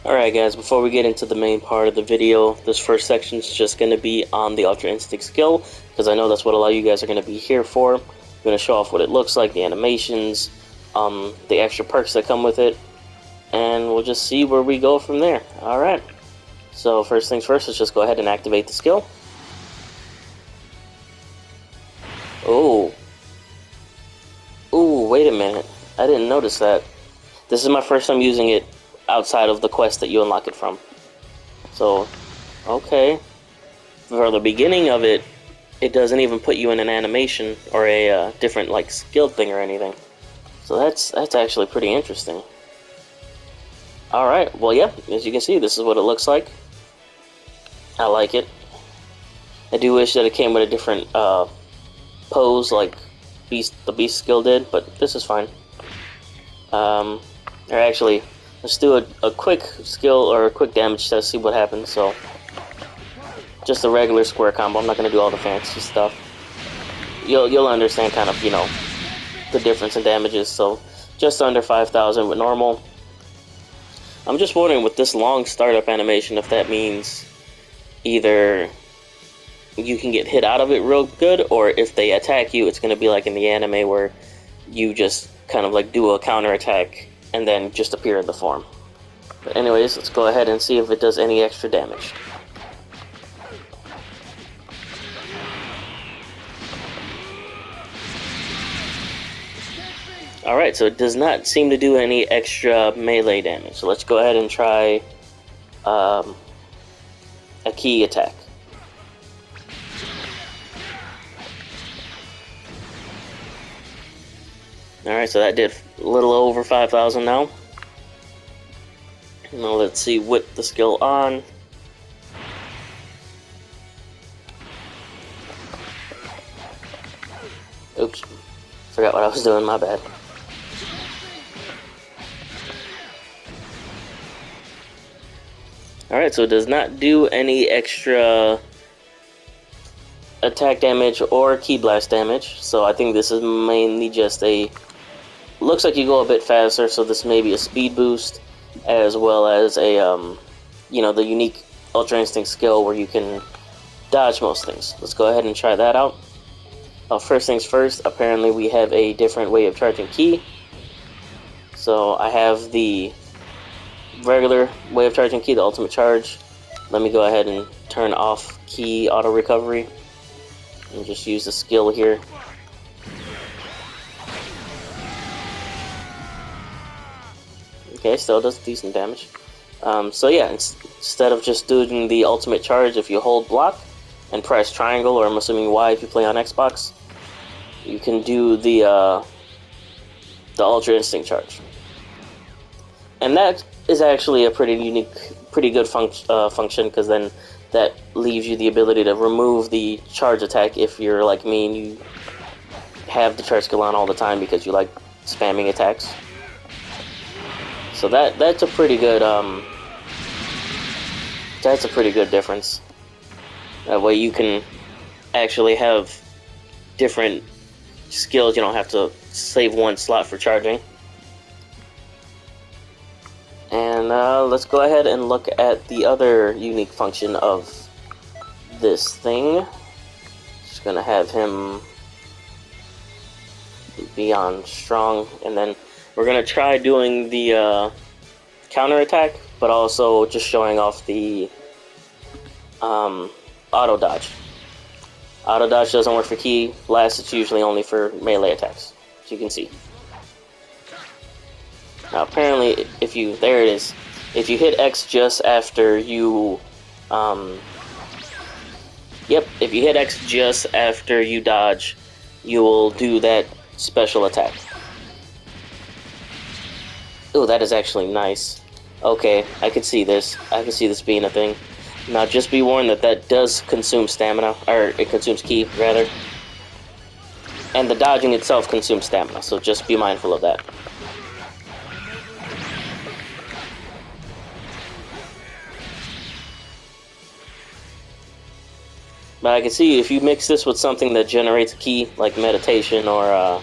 Alright guys, before we get into the main part of the video, this first section is just going to be on the Ultra Instinct skill, because I know that's what a lot of you guys are going to be here for. I'm going to show off what it looks like, the animations, the extra perks that come with it, and we'll just see where we go from there. Alright, so first things first, let's just go ahead and activate the skill. Oh, wait a minute, I didn't notice that. This is my first time using it outside of the quest that you unlock it from. So, okay. For the beginning of it, it doesn't even put you in an animation or a different like skill thing or anything. So that's actually pretty interesting. Alright, well yeah, as you can see, this is what it looks like. I like it. I do wish that it came with a different pose like the Beast skill did, but this is fine. Or actually, let's do a quick skill or a quick damage test, see what happens. So, just a regular square combo. I'm not going to do all the fancy stuff. You'll understand kind of, you know, the difference in damages. So, just under 5,000 with normal. I'm just wondering with this long startup animation if that means either you can get hit out of it real good, or if they attack you, it's going to be like in the anime where you just kind of like do a counter attack and then just appear in the form. But anyways, let's go ahead and see if it does any extra damage. Alright, so it does not seem to do any extra melee damage. So let's go ahead and try a key attack. Alright, so that did a little over 5,000 now. Now let's see with the skill on. Oops, forgot what I was doing, my bad. Alright, so it does not do any extra attack damage or ki blast damage, so I think this is mainly just a... Looks like you go a bit faster, so this may be a speed boost, as well as a, you know, the unique Ultra Instinct skill where you can dodge most things. Let's go ahead and try that out. First things first, apparently we have a different way of charging ki. So I have the regular way of charging ki, the ultimate charge. Let me go ahead and turn off ki auto recovery and just use the skill here. Okay, still does decent damage. So yeah, instead of just doing the ultimate charge, if you hold block and press triangle, or I'm assuming Y if you play on Xbox, you can do the Ultra Instinct charge. And that is actually a pretty unique, pretty good function, because then that leaves you the ability to remove the charge attack if you're like me and you have the charge skill on all the time because you like spamming attacks. So that's a pretty good difference. That way you can actually have different skills. You don't have to save one slot for charging. And let's go ahead and look at the other unique function of this thing. Just gonna have him be on strong, and then we're gonna try doing the counter attack, but also just showing off the auto dodge. Auto dodge doesn't work for ki blast; it's usually only for melee attacks, as you can see. Now, apparently, if you hit X just after you, if you hit X just after you dodge, you will do that special attack. Oh, that is actually nice. Okay, I can see this. I can see this being a thing. Now, just be warned that does consume stamina, or it consumes ki, rather. And the dodging itself consumes stamina, so just be mindful of that. But I can see if you mix this with something that generates ki, like meditation or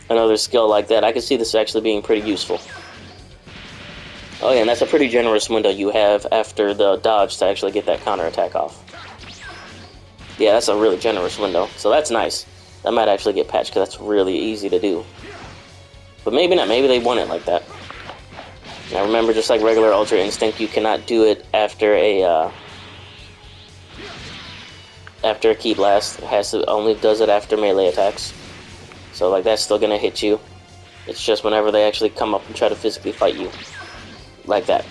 another skill like that, I can see this actually being pretty useful. Oh yeah, and that's a pretty generous window you have after the dodge to actually get that counterattack off. Yeah, that's a really generous window, so that's nice. That might actually get patched, because that's really easy to do. But maybe not, maybe they want it like that. Now remember, just like regular Ultra Instinct, you cannot do it after a Ki Blast. It has to, only does it after melee attacks. So like that's still gonna hit you. It's just whenever they actually come up and try to physically fight you. Like that.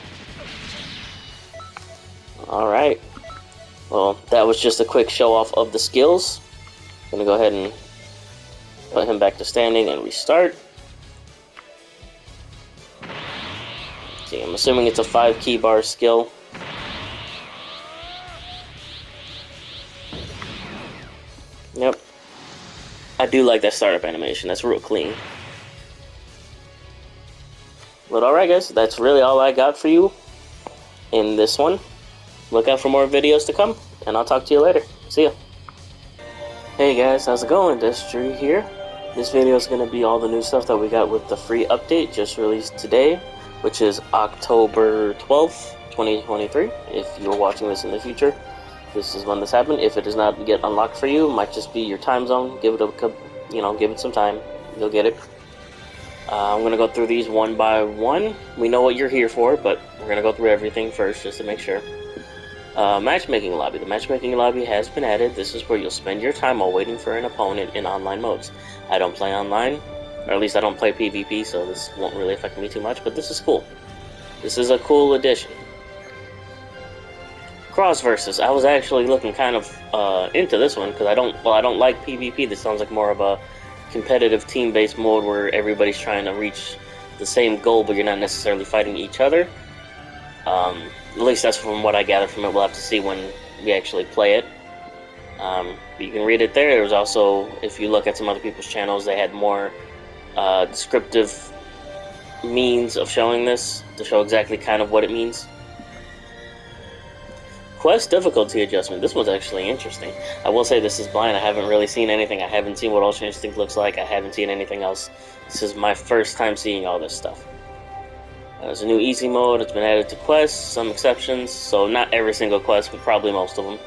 Alright. Well, that was just a quick show off of the skills. I'm gonna go ahead and put him back to standing and restart. See, I'm assuming it's a 5 key bar skill. Yep. I do like that startup animation. That's real clean. But alright guys, that's really all I got for you in this one. Look out for more videos to come, and I'll talk to you later. See ya. Hey guys, how's it going? Destry here. This video is going to be all the new stuff that we got with the free update just released today, which is October 12th, 2023. If you're watching this in the future, this is when this happened. If it does not get unlocked for you, it might just be your time zone. Give it some time. You'll get it. I'm going to go through these one by one. We know what you're here for, but we're going to go through everything first just to make sure. Matchmaking lobby. The matchmaking lobby has been added. This is where you'll spend your time while waiting for an opponent in online modes. I don't play online, or at least I don't play PvP, so this won't really affect me too much, but this is cool. This is a cool addition. Cross versus. I was actually looking kind of into this one because I don't like PvP. This sounds like more of a competitive team-based mode where everybody's trying to reach the same goal, but you're not necessarily fighting each other. At least that's from what I gather from it. We'll have to see when we actually play it. You can read it there. There was also, if you look at some other people's channels, they had more descriptive means of showing this to show exactly kind of what it means. Quest difficulty adjustment. This one's actually interesting. I will say this is blind. I haven't really seen anything. I haven't seen what Ultra Instinct looks like. I haven't seen anything else. This is my first time seeing all this stuff. There's a new easy mode. It's been added to quests, some exceptions. So not every single quest, but probably most of them.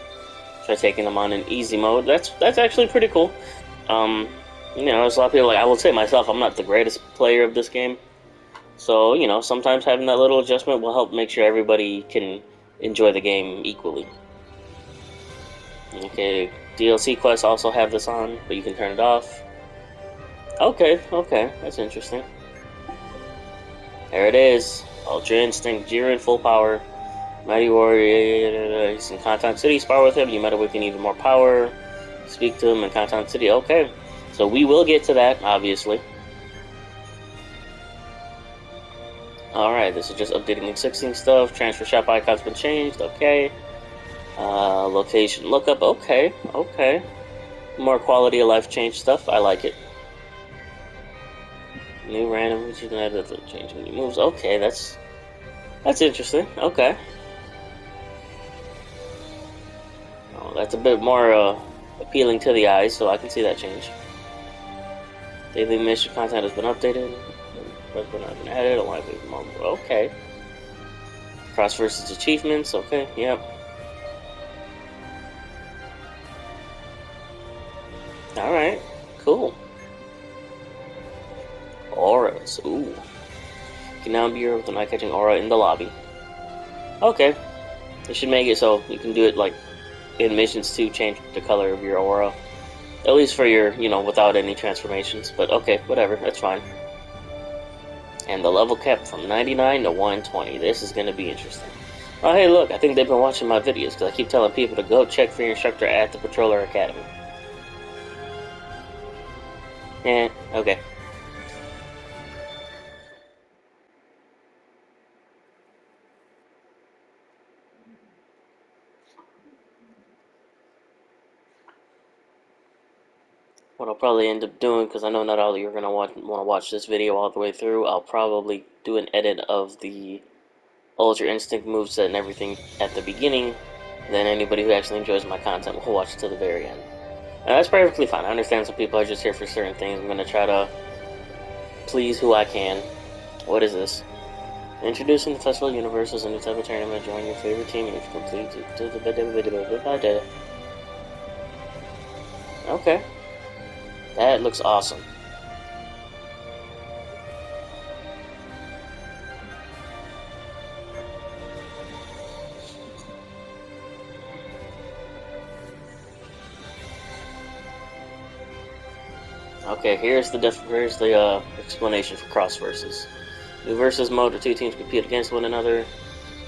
Try taking them on in easy mode. That's actually pretty cool. There's a lot of people, like I will say myself, I'm not the greatest player of this game. So, sometimes having that little adjustment will help make sure everybody can enjoy the game equally. Okay, DLC quests also have this on, but you can turn it off. Okay, that's interesting. There it is. Ultra Instinct, Jiren full power. Mighty Warrior, he's in Content City. Spar with him. You might awaken even more power. Speak to him in Content City. Okay. So we will get to that, obviously. Alright, this is just updating existing stuff. Transfer shop icon's been changed. Okay. Location lookup. Okay. More quality of life change stuff. I like it. New random, which you can add to change when he moves. Okay, that's interesting. Okay. Oh, that's a bit more appealing to the eyes, so I can see that change. Daily mission content has been updated. Has been added. Okay. Cross versus achievements. Okay. Yep. All right. Cool. Auras. Ooh. You can now be with an eye-catching aura in the lobby. Okay. They should make it so you can do it like in missions to change the color of your aura. At least for your, without any transformations. But okay, whatever. That's fine. And the level cap from 99 to 120. This is going to be interesting. Oh, hey, look. I think they've been watching my videos because I keep telling people to go check for your instructor at the Patroller Academy. Okay. What I'll probably end up doing, because I know not all of you are going to want to watch this video all the way through, I'll probably do an edit of the Ultra Instinct moveset and everything at the beginning. Then anybody who actually enjoys my content will watch to the very end. And that's perfectly fine. I understand some people are just here for certain things. I'm going to try to please who I can. What is this? Introducing the Festival Universe as a new type of tournament. Join your favorite team and if you complete it. Okay. That looks awesome. Okay, here's the explanation for cross versus. New versus mode where two teams compete against one another.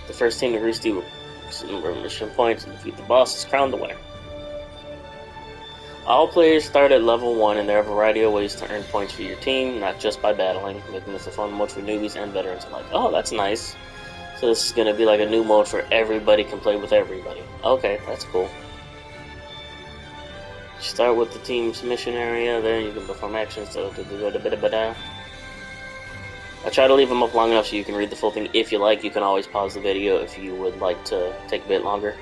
The first team to reach the mission points and defeat the boss is crowned the winner. All players start at level 1 and there are a variety of ways to earn points for your team, not just by battling, making this a fun mode for newbies and veterans alike. Oh, that's nice. So this is going to be like a new mode for everybody can play with everybody. Okay, that's cool. Start with the team's mission area, then you can perform actions. I try to leave them up long enough so you can read the full thing if you like. You can always pause the video if you would like to take a bit longer.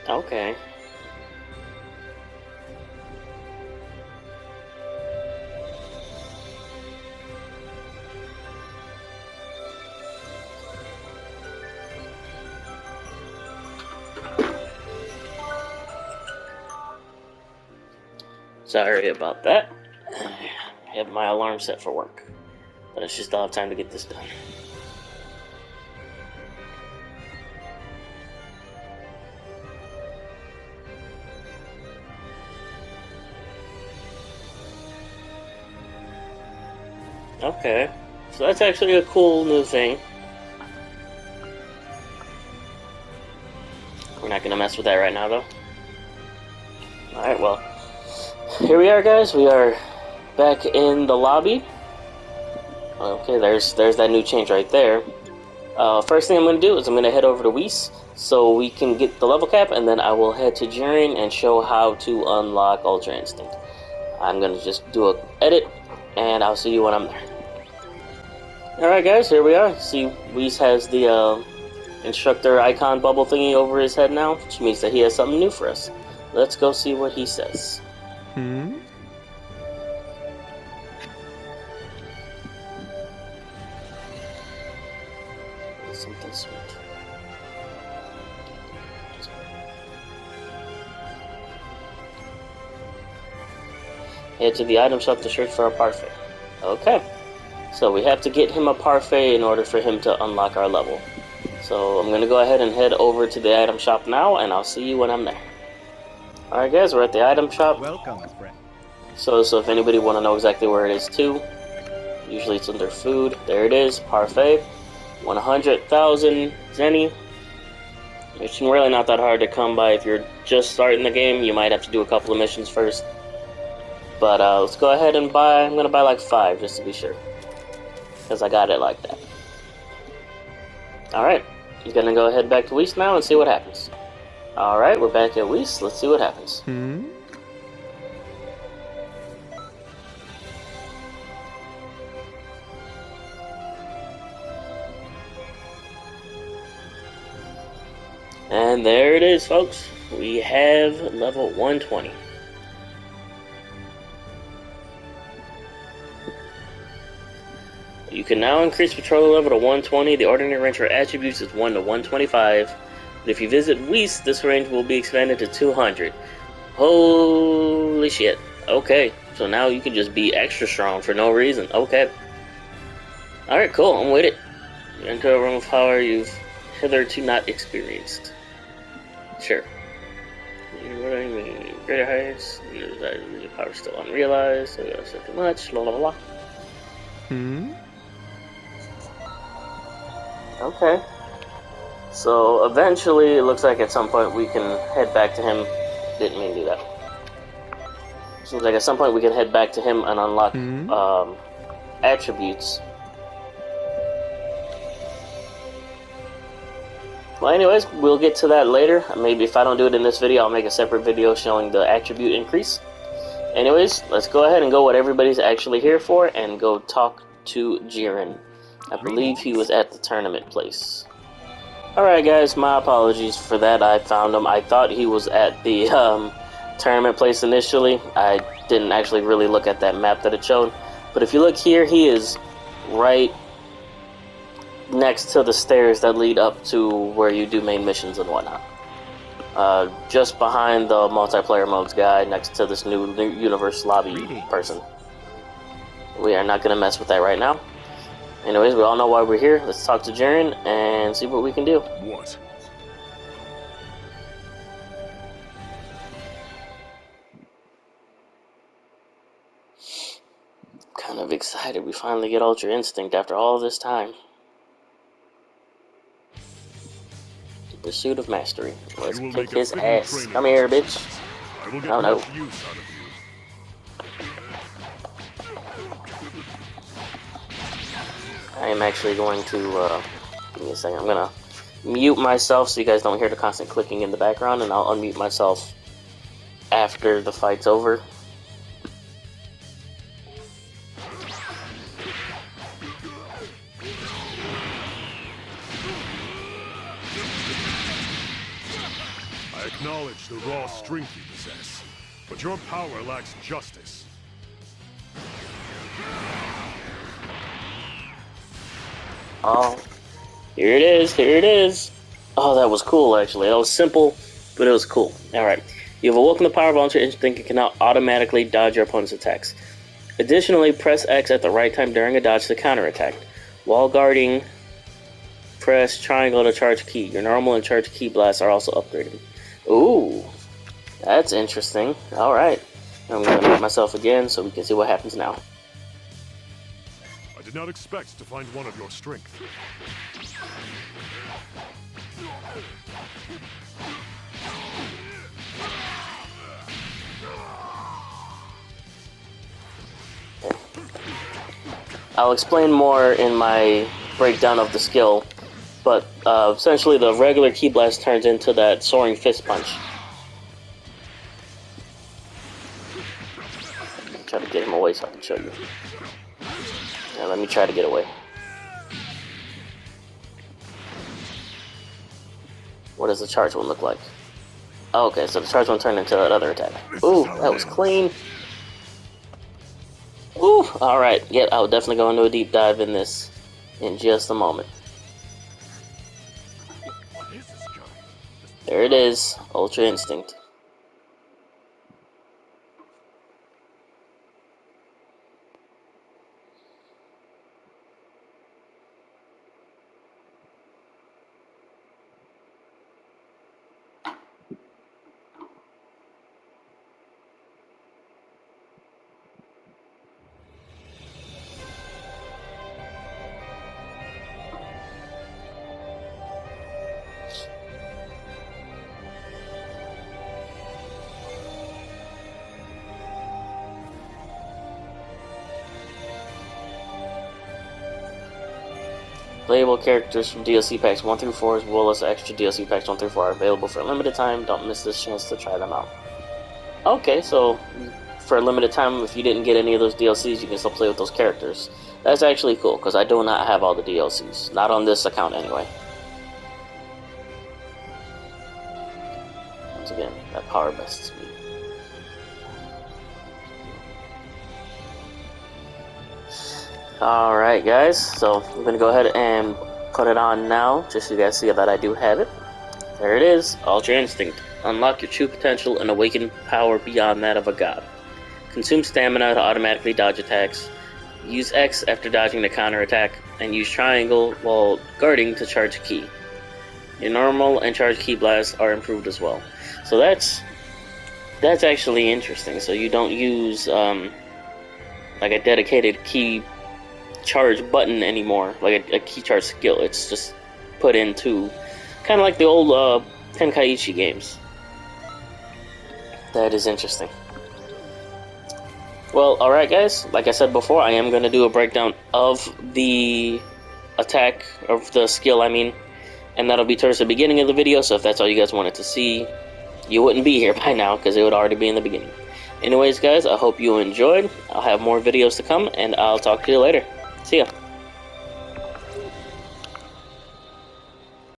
Okay. Sorry about that. I have my alarm set for work, but I just still have time to get this done. Okay, so that's actually a cool new thing. We're not gonna mess with that right now, though. Alright, well, here we are, guys. We are back in the lobby. Okay, there's that new change right there. First thing I'm going to do is I'm going to head over to Whis so we can get the level cap, and then I will head to Jiren and show how to unlock Ultra Instinct. I'm going to just do a edit, and I'll see you when I'm there. Alright, guys, here we are. See, Whis has the instructor icon bubble thingy over his head now, which means that he has something new for us. Let's go see what he says. Something sweet. Head to the item shop to search for a parfait. Okay. So we have to get him a parfait in order for him to unlock our level. So I'm going to go ahead and head over to the item shop now, and I'll see you when I'm there. Alright guys, we're at the item shop. Welcome, friend. So if anybody want to know exactly where it is too, usually it's under food. There it is, parfait. 100,000 zenny. It's really not that hard to come by if you're just starting the game. You might have to do a couple of missions first. But let's go ahead and buy. I'm gonna buy like 5 just to be sure, because I got it like that. Alright, I'm gonna go ahead back to Whis now and see what happens. Alright, we're back at Whis. Let's see what happens. And there it is, folks. We have level 120. You can now increase patrol level to 120. The ordinary range for attributes is 1 to 125. But if you visit Whis, this range will be expanded to 200. Holy shit. Okay, so now you can just be extra strong for no reason. Okay. Alright, cool. I'm with it. You enter a realm of power you've hitherto not experienced. Sure. Greater heights. Your power still unrealized. So you gotta say too much. Blah blah blah. Okay. So eventually, it looks like at some point we can head back to him. Didn't mean to do that. Seems like at some point we can head back to him and unlock attributes. Well, anyways, we'll get to that later. Maybe if I don't do it in this video, I'll make a separate video showing the attribute increase. Anyways, let's go ahead and go what everybody's actually here for and go talk to Jiren. I believe he was at the tournament place. Alright guys, my apologies for that. I found him. I thought he was at the tournament place initially. I didn't actually really look at that map that it showed. But if you look here, he is right next to the stairs that lead up to where you do main missions and whatnot. Just behind the multiplayer modes guy, next to this new universe lobby person. We are not going to mess with that right now. Anyways, we all know why we're here. Let's talk to Jaren and see what we can do. What? Kind of excited we finally get Ultra Instinct after all this time. The Pursuit of Mastery. Let's kick his ass. Come here, bitch. Oh no. I am actually going to, give me a second, I'm gonna mute myself so you guys don't hear the constant clicking in the background, and I'll unmute myself after the fight's over. I acknowledge the raw strength you possess, but your power lacks justice. Oh, here it is, here it is. Oh, that was cool, actually. That was simple, but it was cool. Alright. You have awoken the power of Ultra Instinct and can now automatically dodge your opponent's attacks. Additionally, press X at the right time during a dodge to counterattack. While guarding, press triangle to charge key. Your normal and charge key blasts are also upgraded. Ooh, that's interesting. Alright. I'm going to mute myself again so we can see what happens now. I did not expect to find one of your strength. I'll explain more in my breakdown of the skill, but essentially the regular Ki Blast turns into that Soaring Fist Punch. Try to get him away so I can show you. Now let me try to get away. What does the charge one look like? Oh, okay, so the charge one turned into that other attack. Ooh, that was clean. Ooh, alright. Yeah, I'll definitely go into a deep dive in this in just a moment. There it is, Ultra Instinct. Playable characters from DLC packs 1 through 4 as well as extra DLC packs 1 through 4 are available for a limited time. Don't miss this chance to try them out. Okay, so for a limited time, if you didn't get any of those DLCs, you can still play with those characters. That's actually cool, because I do not have all the DLCs. Not on this account, anyway. Once again, that power bests me. Alright guys, so I'm going to go ahead and put it on now, just so you guys see that I do have it. There it is, Ultra Instinct. Unlock your true potential and awaken power beyond that of a god. Consume stamina to automatically dodge attacks. Use X after dodging the counter attack, and use triangle while guarding to charge ki. Your normal and charge ki blasts are improved as well. So that's actually interesting. So you don't use like a dedicated ki charge button anymore, like a key charge skill. It's just put into kind of like the old Tenkaichi games. That is interesting. Well, alright guys, like I said before, I am going to do a breakdown of the attack, of the skill I mean, and that'll be towards the beginning of the video, so if that's all you guys wanted to see, you wouldn't be here by now, because it would already be in the beginning. Anyways guys, I hope you enjoyed. I'll have more videos to come, and I'll talk to you later. See ya.